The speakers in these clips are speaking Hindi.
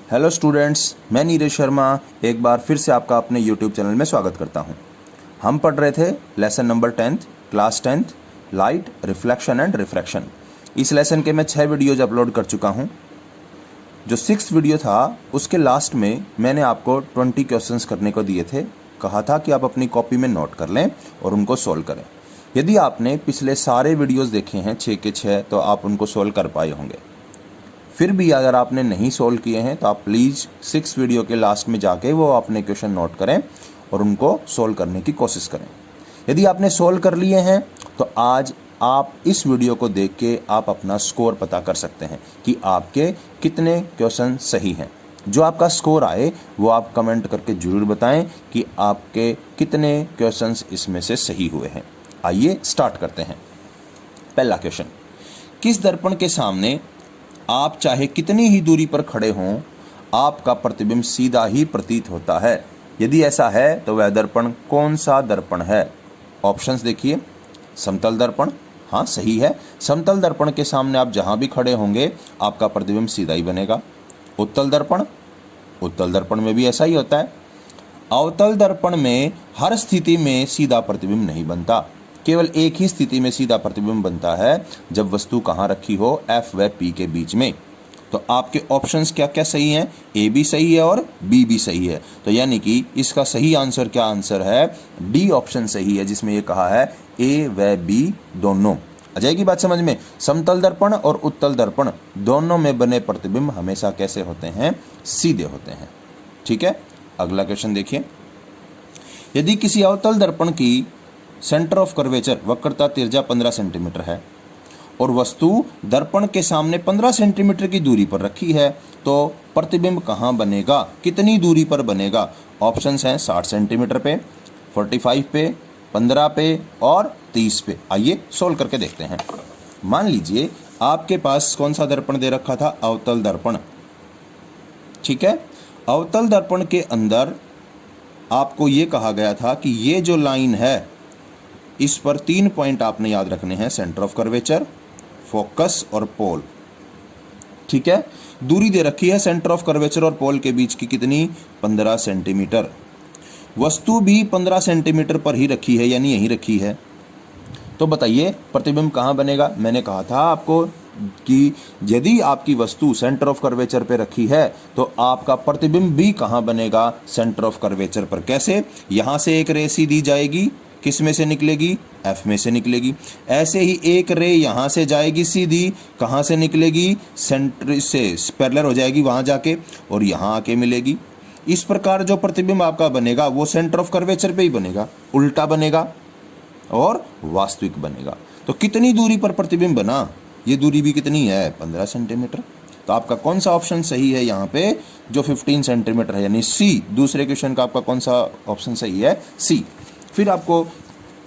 हेलो स्टूडेंट्स, मैं नीरज शर्मा एक बार फिर से आपका अपने यूट्यूब चैनल में स्वागत करता हूं। हम पढ़ रहे थे lesson number 10th class 10th light, reflection and refraction. इस लेसन के मैं 6 वीडियोज अपलोड कर चुका हूं। जो 6th वीडियो था उसके लास्ट में मैंने आपको 20 क्वेश्चंस करने को दिए थे। कहा था कि आप अपनी कॉपी में नोट कर लें और उनको सोल्व करें। यदि आपने पिछले सारे वीडियोज़ देखे हैं 6 के 6 तो आप उनको सोल्व कर पाए होंगे। फिर भी अगर आपने नहीं सोल्व किए हैं तो आप प्लीज़ 6 वीडियो के लास्ट में जाके वो अपने क्वेश्चन नोट करें और उनको सोल्व करने की कोशिश करें। यदि आपने सोल्व कर लिए हैं तो आज आप इस वीडियो को देख के आप अपना स्कोर पता कर सकते हैं कि आपके कितने क्वेश्चन सही हैं। जो आपका स्कोर आए वो आप कमेंट करके ज़रूर बताएं कि आपके कितने क्वेश्चंस इसमें से सही हुए हैं। आइए स्टार्ट करते हैं। पहला क्वेश्चन, किस दर्पण के सामने आप चाहे कितनी ही दूरी पर खड़े हों आपका प्रतिबिंब सीधा ही प्रतीत होता है? यदि ऐसा है तो वह दर्पण कौन सा दर्पण है? ऑप्शंस देखिए। समतल दर्पण, हाँ सही है। समतल दर्पण के सामने आप जहां भी खड़े होंगे आपका प्रतिबिंब सीधा ही बनेगा। उत्तल दर्पण, उत्तल दर्पण में भी ऐसा ही होता है। अवतल दर्पण में हर स्थिति में सीधा प्रतिबिंब नहीं बनता, केवल एक ही स्थिति में सीधा प्रतिबिंब बनता है जब वस्तु कहाँ रखी हो, F व P के बीच में। तो आपके ऑप्शंस क्या क्या सही हैं? A भी सही है और B भी सही है। तो यानी कि इसका सही आंसर क्या आंसर है? D ऑप्शन सही है, जिसमें ये कहा है A व B दोनों। आ जाएगी बात समझ में? समतल दर्पण और उत्तल दर्पण दोनों में बने प्रतिबिंब हमेशा कैसे होते हैं? सीधे होते हैं। ठीक है, अगला क्वेश्चन देखिए। यदि किसी अवतल दर्पण की सेंटर ऑफ कर्वेचर वक्रता त्रिज्या 15 सेंटीमीटर है और वस्तु दर्पण के सामने 15 सेंटीमीटर की दूरी पर रखी है तो प्रतिबिंब कहाँ बनेगा? कितनी दूरी पर बनेगा? ऑप्शंस हैं 60 सेंटीमीटर पे, 45 पे, 15 पे और 30 पे। आइए सोल्व करके देखते हैं। मान लीजिए आपके पास कौन सा दर्पण दे रखा था? अवतल दर्पण। ठीक है, अवतल दर्पण के अंदर आपको ये कहा गया था कि ये जो लाइन है इस पर 3 पॉइंट आपने याद रखने हैं, सेंटर ऑफ कर्वेचर, फोकस और पोल। ठीक है, दूरी दे रखी है सेंटर ऑफ कर्वेचर और पोल के बीच की कितनी? 15 सेंटीमीटर। वस्तु भी 15 सेंटीमीटर पर ही रखी है, यानी यहीं रखी है। तो बताइए प्रतिबिंब कहाँ बनेगा? मैंने कहा था आपको कि यदि आपकी वस्तु सेंटर ऑफ कर्वेचर पे रखी है तो आपका प्रतिबिंब भी कहाँ बनेगा? सेंटर ऑफ कर्वेचर पर। कैसे? यहाँ से एक रे सीधी जाएगी, किस में से निकलेगी? F में से निकलेगी। ऐसे ही एक रे यहाँ से जाएगी सीधी, कहाँ से निकलेगी? सेंटर से पैरेलल हो जाएगी वहाँ जाके और यहाँ आके मिलेगी। इस प्रकार जो प्रतिबिंब आपका बनेगा वो सेंटर ऑफ कर्वेचर पे ही बनेगा, उल्टा बनेगा और वास्तविक बनेगा। तो कितनी दूरी पर प्रतिबिंब बना? ये दूरी भी कितनी है? 15 सेंटीमीटर। तो आपका कौन सा ऑप्शन सही है यहाँ पे? जो 15 सेंटीमीटर है, यानी C। दूसरे क्वेश्चन का आपका कौन सा ऑप्शन सही है? C। फिर आपको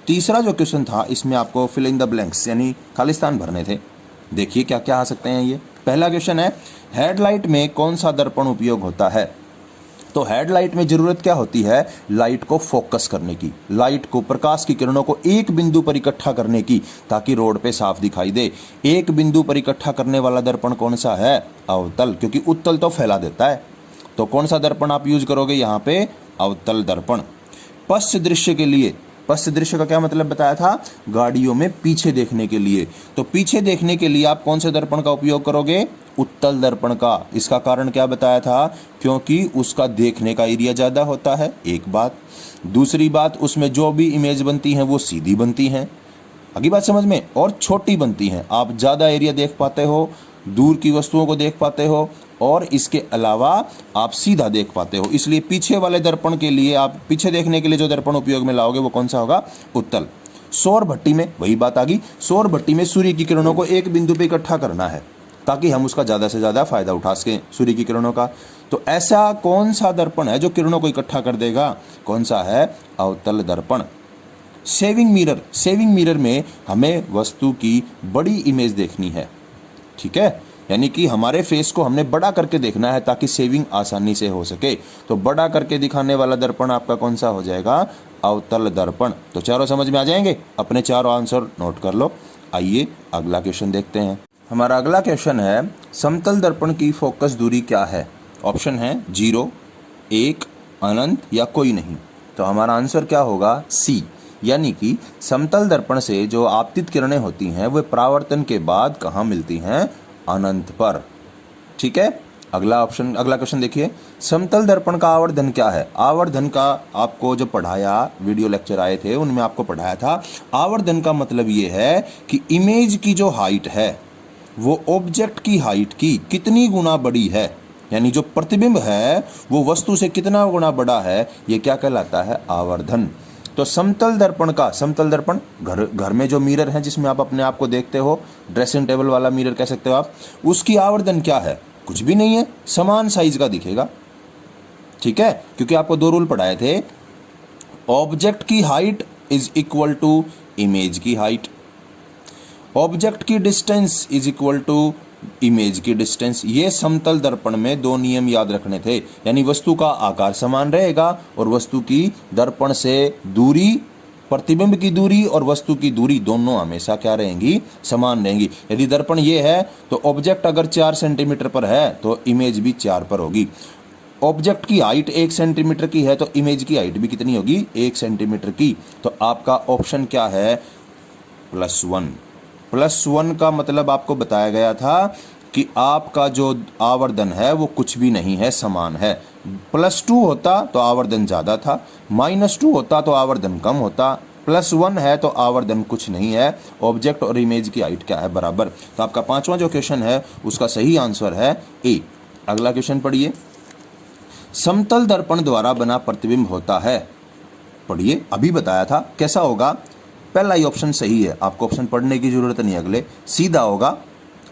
तीसरा जो क्वेश्चन था इसमें आपको फिल इन द ब्लैंक्स यानी खालिस्तान भरने थे। देखिए क्या क्या आ सकते हैं ये। पहला क्वेश्चन है, हेडलाइट में कौन सा दर्पण उपयोग होता है? तो हेडलाइट में जरूरत क्या होती है? लाइट को फोकस करने की, लाइट को, प्रकाश की किरणों को एक बिंदु पर इकट्ठा करने की ताकि रोड पे साफ दिखाई दे। एक बिंदु पर इकट्ठा करने वाला दर्पण कौन सा है? अवतल, क्योंकि उत्तल तो फैला देता है। तो कौन सा दर्पण आप यूज करोगे यहाँ पे? अवतल दर्पण। पश्च दृश्य के लिए, पश्च दृश्य का क्या मतलब बताया था? गाड़ियों में पीछे देखने के लिए। तो पीछे देखने के लिए आप कौन से दर्पण का उपयोग करोगे? उत्तल दर्पण का। इसका कारण क्या बताया था? क्योंकि उसका देखने का एरिया ज़्यादा होता है, एक बात। दूसरी बात, उसमें जो भी इमेज बनती हैं वो सीधी बनती हैं, अगली बात समझ में, और छोटी बनती हैं। आप ज़्यादा एरिया देख पाते हो, दूर की वस्तुओं को देख पाते हो और इसके अलावा आप सीधा देख पाते हो। इसलिए पीछे वाले दर्पण के लिए, आप पीछे देखने के लिए जो दर्पण उपयोग में लाओगे वो कौन सा होगा? उत्तल। सौर भट्टी में वही बात आ गई। सौर भट्टी में सूर्य की किरणों को एक बिंदु पे इकट्ठा करना है ताकि हम उसका ज़्यादा से ज़्यादा फायदा उठा सकें सूर्य की किरणों का। तो ऐसा कौन सा दर्पण है जो किरणों को इकट्ठा कर देगा? कौन सा है? अवतल दर्पण। सेविंग मिरर, सेविंग मिरर में हमें वस्तु की बड़ी इमेज देखनी है। ठीक है, यानी कि हमारे फेस को हमने बड़ा करके देखना है ताकि सेविंग आसानी से हो सके। तो बड़ा करके दिखाने वाला दर्पण आपका कौन सा हो जाएगा? अवतल दर्पण। तो चारों समझ में आ जाएंगे? अपने चारों आंसर नोट कर लो। आइए अगला क्वेश्चन देखते हैं। हमारा अगला क्वेश्चन है, समतल दर्पण की फोकस दूरी क्या है? ऑप्शन है 0, 1, अनंत या कोई नहीं। तो हमारा आंसर क्या होगा? सी, यानी कि समतल दर्पण से जो आपतित किरणें होती हैं वे परावर्तन के बाद कहाँ मिलती हैं? अनंत पर। ठीक है, अगला क्वेश्चन देखिए, समतल दर्पण का आवर्धन क्या है? आवर्धन का आपको जो पढ़ाया, वीडियो लेक्चर आए थे उनमें आपको पढ़ाया था, आवर्धन का मतलब ये है कि इमेज की जो हाइट है वो ऑब्जेक्ट की हाइट की कितनी गुना बड़ी है, यानी जो प्रतिबिंब है वो वस्तु से कितना गुना बड़ा है, ये क्या कहलाता है? आवर्धन। तो समतल दर्पण घर में जो मिरर है जिसमें आप अपने आप को देखते हो, ड्रेसिंग टेबल वाला मिरर कह सकते हो आप, उसकी आवर्धन क्या है? कुछ भी नहीं है, समान साइज का दिखेगा। ठीक है, क्योंकि आपको 2 रूल पढ़ाए थे, ऑब्जेक्ट की height is equal to image की हाइट, ऑब्जेक्ट की distance is equal to image की डिस्टेंस। ये समतल दर्पण में 2 नियम याद रखने थे, यानी वस्तु का आकार समान रहेगा और वस्तु की दर्पण से दूरी, प्रतिबिंब की दूरी और वस्तु की दूरी दोनों हमेशा क्या रहेंगी? समान रहेंगी। यदि दर्पण ये है तो ऑब्जेक्ट अगर 4 सेंटीमीटर पर है तो इमेज भी 4 पर होगी। ऑब्जेक्ट की हाइट 1 सेंटीमीटर की है तो इमेज की हाइट भी कितनी होगी? 1 सेंटीमीटर की। तो आपका ऑप्शन क्या है? +1। +1 का मतलब आपको बताया गया था कि आपका जो आवर्धन है वो कुछ भी नहीं है, समान है। +2 होता तो आवर्धन ज़्यादा था, -2 होता तो आवर्धन कम होता, +1 है तो आवर्धन कुछ नहीं है। ऑब्जेक्ट और इमेज की हाइट क्या है? बराबर। तो आपका 5वां जो क्वेश्चन है उसका सही आंसर है ए। अगला क्वेश्चन पढ़िए, समतल दर्पण द्वारा बना प्रतिबिंब होता है। पढ़िए, अभी बताया था कैसा होगा। पहला ही ऑप्शन सही है, आपको ऑप्शन पढ़ने की जरूरत नहीं। अगले सीधा होगा,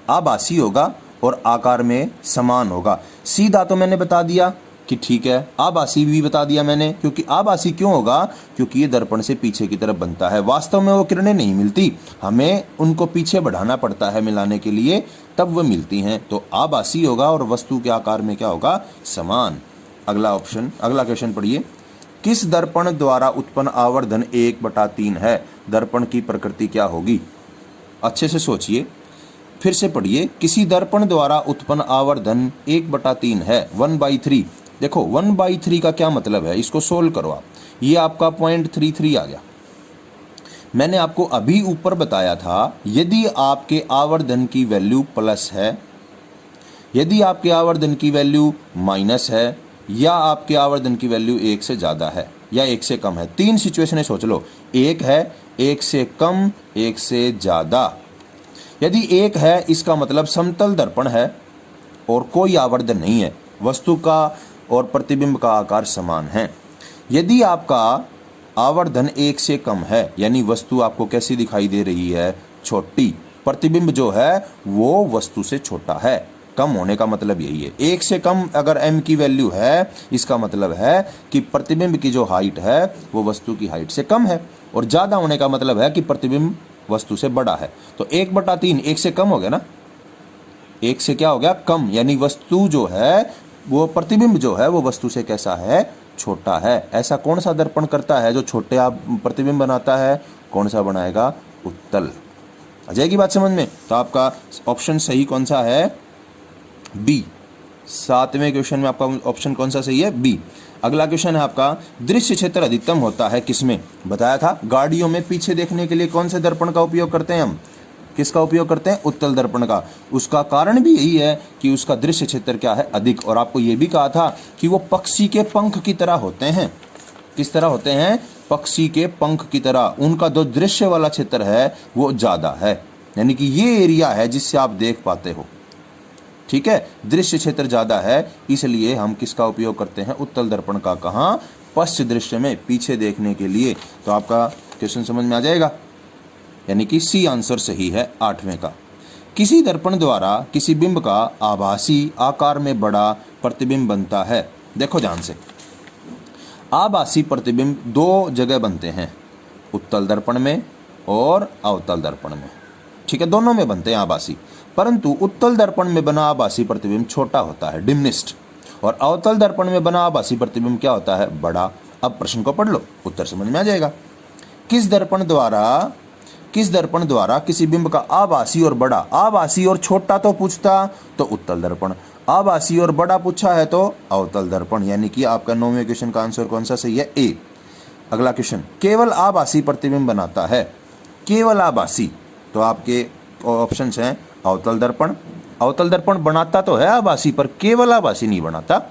आभासी होगा और आकार में समान होगा। सीधा तो मैंने बता दिया कि ठीक है, आभासी भी बता दिया मैंने, क्योंकि आभासी क्यों होगा? क्योंकि ये दर्पण से पीछे की तरफ बनता है, वास्तव में वो किरणें नहीं मिलती, हमें उनको पीछे बढ़ाना पड़ता है मिलाने के लिए, तब वो मिलती हैं। तो आभासी होगा और वस्तु के आकार में क्या होगा? समान। अगला क्वेश्चन पढ़िए, किस दर्पण द्वारा उत्पन्न आवर्धन 1/3 है? दर्पण की प्रकृति क्या होगी? अच्छे से सोचिए, फिर से पढ़िए, किसी दर्पण द्वारा उत्पन्न आवर्धन 1/3 है, 1/3। देखो 1/3 का क्या मतलब है, इसको सोल्व करो आप। ये आपका 0.33 आ गया। मैंने आपको अभी ऊपर बताया था, यदि आपके आवर्धन की वैल्यू प्लस है, यदि आपके आवर्धन की वैल्यू माइनस है, या आपके आवर्धन की वैल्यू 1 से ज़्यादा है या 1 से कम है। 3 सिचुएशनें सोच लो, 1 है, 1 से कम, 1 से ज़्यादा। यदि 1 है इसका मतलब समतल दर्पण है और कोई आवर्धन नहीं है, वस्तु का और प्रतिबिंब का आकार समान है। यदि आपका आवर्धन 1 से कम है, यानी वस्तु आपको कैसी दिखाई दे रही है? छोटी। प्रतिबिंब जो है वो वस्तु से छोटा है। कम होने का मतलब यही है। 1 से कम अगर m की वैल्यू है, इसका मतलब है कि प्रतिबिंब की जो हाइट है वो वस्तु की हाइट से कम है, और ज़्यादा होने का मतलब है कि प्रतिबिंब वस्तु से बड़ा है। तो 1/3 1 से कम हो गया ना, 1 से क्या हो गया? कम, यानी वस्तु जो है वो, प्रतिबिंब जो है वो वस्तु से कैसा है? छोटा है। ऐसा कौन सा दर्पण करता है जो छोटे आप प्रतिबिंब बनाता है? कौन सा बनाएगा? उत्तल। आ जाएगी बात समझ में? तो आपका ऑप्शन सही कौन सा है? बी। 7वें क्वेश्चन में आपका ऑप्शन कौन सा सही है? बी। अगला क्वेश्चन है आपका, दृश्य क्षेत्र अधिकतम होता है किसमें? बताया था, गाड़ियों में पीछे देखने के लिए कौन से दर्पण का उपयोग करते हैं हम? किसका उपयोग करते हैं? उत्तल दर्पण का। उसका कारण भी यही है कि उसका दृश्य क्षेत्र क्या है? अधिक। और आपको ये भी कहा था कि वो पक्षी के पंख की तरह होते हैं। किस तरह होते हैं? पक्षी के पंख की तरह। उनका जो दृश्य वाला क्षेत्र है वो ज़्यादा है, यानी कि ये एरिया है जिससे आप देख पाते हो। ठीक है, दृश्य क्षेत्र ज़्यादा है, इसलिए हम किसका उपयोग करते हैं? उत्तल दर्पण का। कहाँ? पश्च दृश्य में, पीछे देखने के लिए। तो आपका क्वेश्चन समझ में आ जाएगा, यानी कि सी आंसर सही है 8वें का। किसी दर्पण द्वारा किसी बिंब का आभासी आकार में बड़ा प्रतिबिंब बनता है। देखो ध्यान से, आभासी प्रतिबिंब 2 जगह बनते हैं, उत्तल दर्पण में और अवतल दर्पण में। ठीक है, दोनों में बनते हैं आभासी, परंतु उत्तल दर्पण में बना आभासी प्रतिबिंब छोटा होता है, डिम्निस्ट, और अवतल दर्पण में बना आभासी प्रतिबिंब क्या होता है? बड़ा। अब प्रश्न को पढ़ लो, उत्तर समझ में आ जाएगा। किस दर्पण द्वारा किसी बिंब का आभासी और बड़ा, आभासी और छोटा तो पूछता तो उत्तल दर्पण, आभासी और बड़ा पूछा है तो अवतल दर्पण, यानी कि आपका 9वें क्वेश्चन का आंसर कौन सा सही है? ए। अगला क्वेश्चन, केवल आभासी प्रतिबिंब बनाता है, केवल आभासी, तो आपके ऑप्शंस हैं अवतल दर्पण। अवतल दर्पण बनाता तो है आभासी, पर केवल आभासी नहीं बनाता,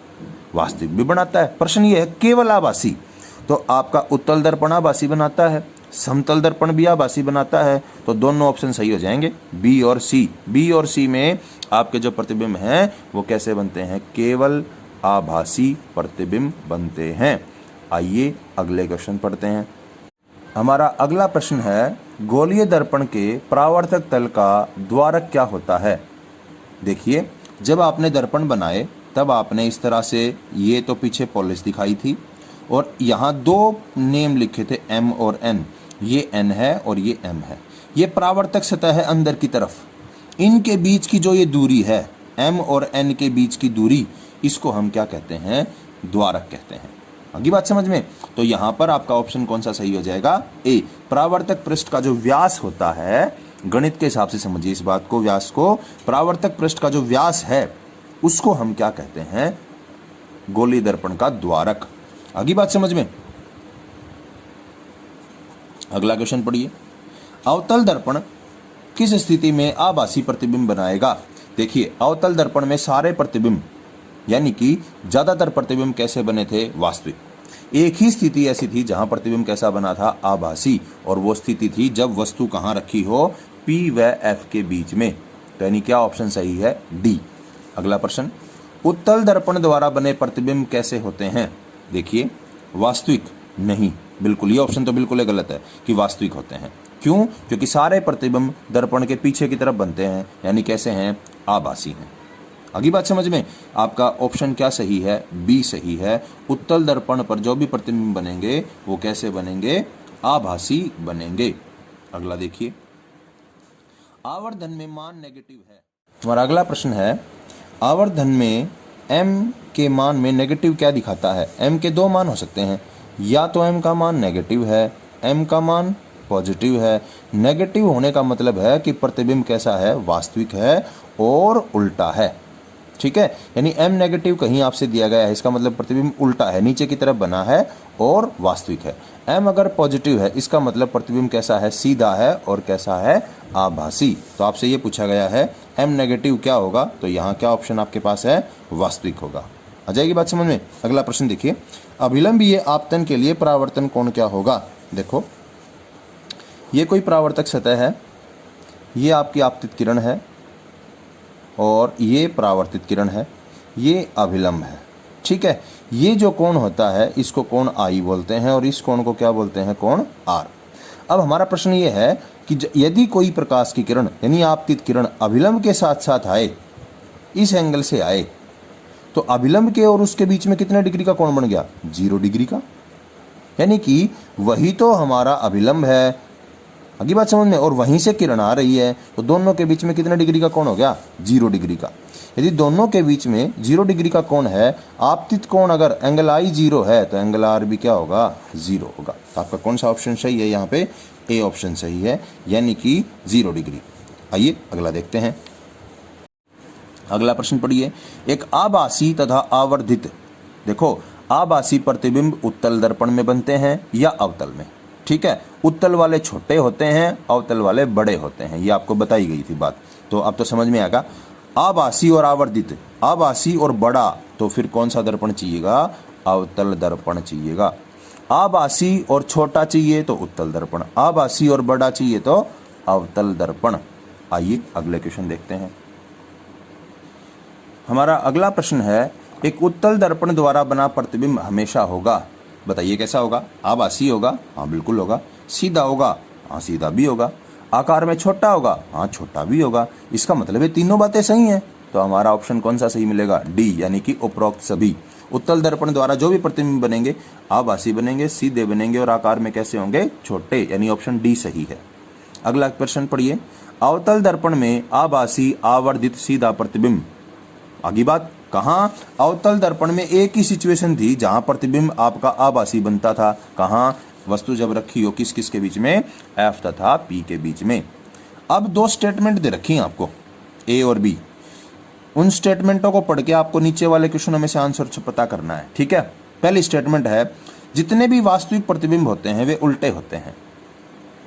वास्तविक भी बनाता है। प्रश्न ये है केवल आभासी, तो आपका उत्तल दर्पण आभासी बनाता है, समतल दर्पण भी आभासी बनाता है, तो दोनों ऑप्शन सही हो जाएंगे, बी और सी। बी और सी में आपके जो प्रतिबिंब हैं वो कैसे बनते हैं? केवल आभासी प्रतिबिंब बनते हैं। आइए अगले क्वेश्चन पढ़ते हैं। हमारा अगला प्रश्न है, गोलीय दर्पण के परावर्तक तल का द्वारक क्या होता है? देखिए, जब आपने दर्पण बनाए तब आपने इस तरह से, ये तो पीछे पॉलिश दिखाई थी और यहाँ दो नेम लिखे थे M और N, ये N है और ये M है। ये परावर्तक सतह है अंदर की तरफ, इनके बीच की जो ये दूरी है M और N के बीच की दूरी, इसको हम क्या कहते हैं? द्वारक कहते हैं। आगे बात समझ में? तो यहाँ पर आपका ऑप्शन कौन सा सही हो जाएगा? ए। परावर्तक पृष्ठ का जो व्यास होता है, गणित के हिसाब से समझिए इस बात को, व्यास को, परावर्तक पृष्ठ का जो व्यास है उसको हम क्या कहते हैं? गोलीय दर्पण का द्वारक। आगे बात समझ में? अगला क्वेश्चन पढ़िए, अवतल दर्पण किस स्थिति में आभासी प्रतिबिंब बनाएगा? देखिए, अवतल दर्पण में सारे प्रतिबिंब, यानी कि ज्यादातर प्रतिबिंब कैसे बने थे? वास्तविक। एक ही स्थिति ऐसी थी जहां प्रतिबिंब कैसा बना था? आभासी, और वो स्थिति थी जब वस्तु कहां रखी हो? P व F के बीच में। तो यानी क्या ऑप्शन सही है? डी। अगला प्रश्न, उत्तल दर्पण द्वारा बने प्रतिबिंब कैसे होते हैं? देखिए, वास्तविक नहीं, बिल्कुल, ये ऑप्शन तो बिल्कुल गलत है कि वास्तविक होते हैं। क्यों? क्योंकि सारे प्रतिबिंब दर्पण के पीछे की तरफ बनते हैं, यानी कैसे हैं? आभासी हैं। आगे बात समझ में? आपका ऑप्शन क्या सही है? बी सही है। उत्तल दर्पण पर जो भी प्रतिबिंब बनेंगे वो कैसे बनेंगे? आभासी बनेंगे। अगला देखिए, आवर्धन में मान नेगेटिव है। हमारा अगला प्रश्न है, आवर्धन में m के मान में नेगेटिव क्या दिखाता है? m के दो मान हो सकते हैं, या तो m का मान नेगेटिव है, m का मान पॉजिटिव है। नेगेटिव होने का मतलब है कि प्रतिबिंब कैसा है? वास्तविक है और उल्टा है। ठीक है, यानी m नेगेटिव कहीं आपसे दिया गया है, इसका मतलब प्रतिबिंब उल्टा है, नीचे की तरफ बना है और वास्तविक है। m अगर पॉजिटिव है, इसका मतलब प्रतिबिंब कैसा है? सीधा है और कैसा है? आभासी। तो आपसे ये पूछा गया है m नेगेटिव क्या होगा? तो यहाँ क्या ऑप्शन आपके पास है? वास्तविक होगा। आ जाएगी बात समझ में? अगला प्रश्न देखिए, अभिलंबीय आपतन के लिए परावर्तन कोण क्या होगा? देखो, ये कोई परावर्तक सतह है, ये आपकी आपतित किरण है और ये परावर्तित किरण है, ये अभिलंब है। ठीक है, ये जो कोण होता है इसको कोण आई बोलते हैं और इस कोण को क्या बोलते हैं? कोण आर। अब हमारा प्रश्न ये है कि यदि कोई प्रकाश की किरण यानी आपतित किरण अभिलंब के साथ साथ आए, इस एंगल से आए, तो अभिलंब के और उसके बीच में कितने डिग्री का कोण बन गया? 0 डिग्री का। यानी कि वही तो हमारा अभिलंब है, आगे बात समझ में, और वहीं से किरण आ रही है, तो दोनों के बीच में कितने डिग्री का कोण हो गया? 0 डिग्री का। यदि दोनों के बीच में 0 डिग्री का कोण है, आपतित कोण अगर एंगल आई 0 है तो एंगल आर भी क्या होगा? 0 होगा। तो आपका कौन सा ऑप्शन सही है? यहाँ पे ए ऑप्शन सही है, यानी कि 0 डिग्री। आइए अगला देखते हैं। अगला प्रश्न पढ़िए, एक आभासी तथा आवर्धित, देखो, आभासी प्रतिबिंब उत्तल दर्पण में बनते हैं या अवतल में? ठीक है, उत्तल वाले छोटे होते हैं, अवतल वाले बड़े होते हैं, ये आपको बताई गई थी बात, तो अब तो समझ में आएगा। आभासी और आवर्धित, आभासी और बड़ा, तो फिर कौन सा दर्पण चाहिएगा? अवतल दर्पण चाहिएगा। आभासी और छोटा चाहिए तो उत्तल दर्पण, आभासी और बड़ा चाहिए तो अवतल दर्पण। आइए अगले क्वेश्चन देखते हैं। हमारा अगला प्रश्न है, एक उत्तल दर्पण द्वारा बना प्रतिबिंब हमेशा होगा, बताइए कैसा होगा? आभासी होगा? हाँ बिल्कुल होगा। सीधा होगा? हाँ सीधा भी होगा। आकार में छोटा होगा? हाँ छोटा भी होगा। इसका मतलब ये तीनों बातें सही हैं, तो हमारा ऑप्शन कौन सा सही मिलेगा? डी, यानी कि उपरोक्त सभी। उत्तल दर्पण द्वारा जो भी प्रतिबिंब बनेंगे आभासी बनेंगे, सीधे बनेंगे और आकार में कैसे होंगे? छोटे, यानी ऑप्शन डी सही है। अगला प्रश्न पढ़िए, अवतल दर्पण में आभासी आवर्धित सीधा प्रतिबिंब, आगे बात कहाँ? अवतल दर्पण में एक ही सिचुएशन थी जहां प्रतिबिंब आपका आभासी बनता था, कहाँ? वस्तु जब रखी हो किस किस के बीच में? एफ तथा पी के बीच में। अब दो स्टेटमेंट दे रखी हैं आपको, ए और बी, उन स्टेटमेंटों को पढ़ के आपको नीचे वाले क्वेश्चनों में से आंसर पता करना है। ठीक है, पहली स्टेटमेंट है जितने भी वास्तविक प्रतिबिंब होते हैं वे उल्टे होते हैं,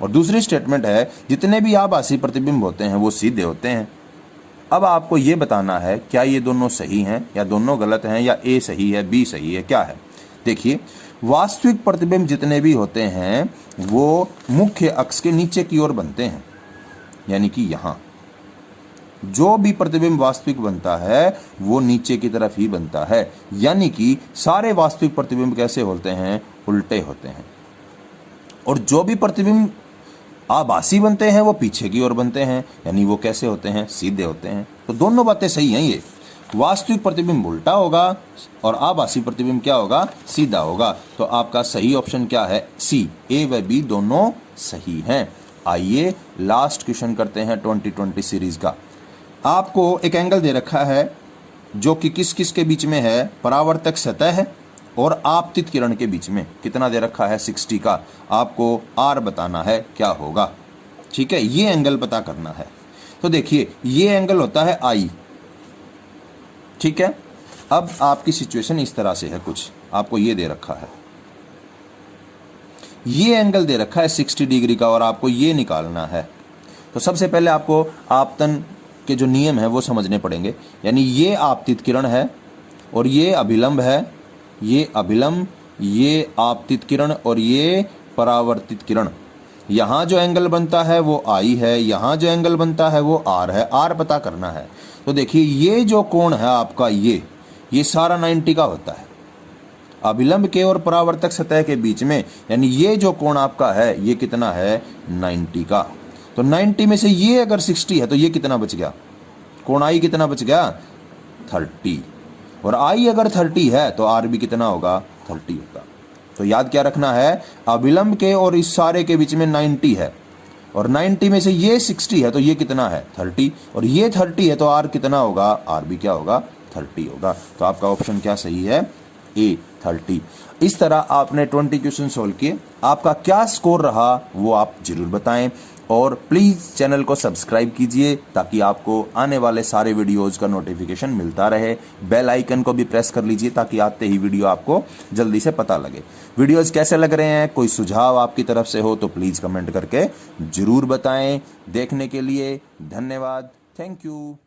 और दूसरी स्टेटमेंट है जितने भी आभासी प्रतिबिंब होते हैं वो सीधे होते हैं। अब आपको ये बताना है क्या ये दोनों सही हैं या दोनों गलत हैं, या ए सही है बी सही है, क्या है। देखिए, वास्तविक प्रतिबिंब जितने भी होते हैं वो मुख्य अक्ष के नीचे की ओर बनते हैं, यानी कि यहां जो भी प्रतिबिंब वास्तविक बनता है वो नीचे की तरफ ही बनता है, यानी कि सारे वास्तविक प्रतिबिंब कैसे होते हैं, उल्टे होते हैं। और जो भी प्रतिबिंब आभासी बनते हैं वो पीछे की ओर बनते हैं, यानी वो कैसे होते हैं, सीधे होते हैं। तो दोनों बातें सही हैं। ये वास्तविक प्रतिबिंब उल्टा होगा और आभासी प्रतिबिंब क्या होगा, सीधा होगा। तो आपका सही ऑप्शन क्या है, सी, ए व बी दोनों सही हैं। आइए लास्ट क्वेश्चन करते हैं 2020 सीरीज का। आपको एक एंगल दे रखा है जो कि किस किस के बीच में है, परावर्तक सतह और आपतित किरण के बीच में। कितना दे रखा है, 60 का। आपको आर बताना है क्या होगा। ठीक है, ये एंगल पता करना है। तो देखिए, ये एंगल होता है आई। ठीक है, अब आपकी सिचुएशन इस तरह से है, कुछ आपको ये दे रखा है, ये एंगल दे रखा है 60 डिग्री का और आपको ये निकालना है। तो सबसे पहले आपको आपतन के जो नियम है वो समझने पड़ेंगे, यानी ये आपतित किरण है और ये अभिलंब है, ये अभिलंब, ये आपतित किरण और ये परावर्तित किरण। यहाँ जो एंगल बनता है वो आई है, यहाँ जो एंगल बनता है वो आर है। आर पता करना है। तो देखिए, ये जो कोण है आपका, ये सारा 90 का होता है अभिलंब के और परावर्तक सतह के बीच में, यानी ये जो कोण आपका है ये कितना है, 90 का। तो 90 में से ये अगर 60 है तो ये कितना बच गया, कोण आई कितना बच गया, 30। और आई अगर 30 है तो आर भी कितना होगा, 30 होगा। तो याद क्या रखना है, अभिलंब के और इस सारे के बीच में 90 है और 90 में से ये 60 है तो ये कितना है, 30। और ये 30 है तो आर कितना होगा, आर भी क्या होगा, 30 होगा। तो आपका ऑप्शन क्या सही है, ए, 30। इस तरह आपने 20 क्वेश्चन सोल्व किए। आपका क्या स्कोर रहा वो आप जरूर बताएं और प्लीज़ चैनल को सब्सक्राइब कीजिए ताकि आपको आने वाले सारे वीडियोज़ का नोटिफिकेशन मिलता रहे। बेल आइकन को भी प्रेस कर लीजिए ताकि आते ही वीडियो आपको जल्दी से पता लगे। वीडियोज़ कैसे लग रहे हैं, कोई सुझाव आपकी तरफ से हो तो प्लीज़ कमेंट करके ज़रूर बताएं। देखने के लिए धन्यवाद। Thank you.